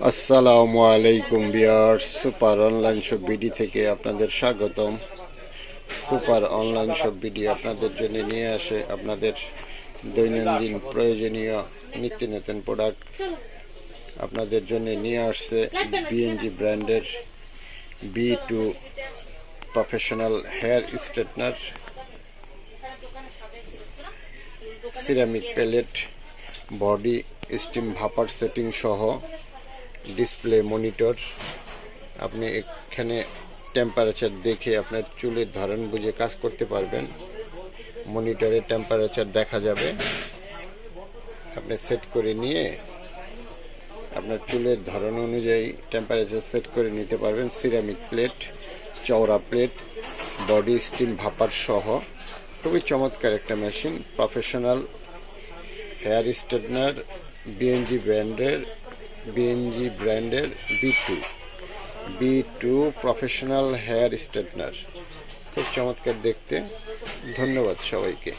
আসসালামু আলাইকুম viewers, super online shop BD থেকে আপনাদের স্বাগতম। সুপার অনলাইন শপ বিডি আপনাদের জন্য নিয়ে আসে আপনাদের দৈনন্দিন প্রয়োজনীয় নিত্য নতুন প্রোডাক্ট। আপনাদের জন্য নিয়ে আসছে বিএনজি ব্র্যান্ডের B2 professional hair straightener, ceramic palette, body steam vapour setting সহ ডিসপ্লে মনিটর। আপনি এখানে টেম্পারেচার দেখে আপনার চুলের ধরন বুঝে কাজ করতে পারবেন। মনিটরে টেম্পারেচার দেখা যাবে, আপনি সেট করে নিয়ে আপনার চুলের ধরন অনুযায়ী টেম্পারেচার সেট করে নিতে পারবেন। সিরামিক প্লেট, চওড়া প্লেট, বডি স্টিম ভাপার সহ খুবই চমৎকার একটা machine. Professional hair straightener BNG ব্র্যান্ডের B2 প্রফেশনাল হেয়ার স্ট্রেটনার, খুব চমৎকার দেখতে। ধন্যবাদ সবাইকে।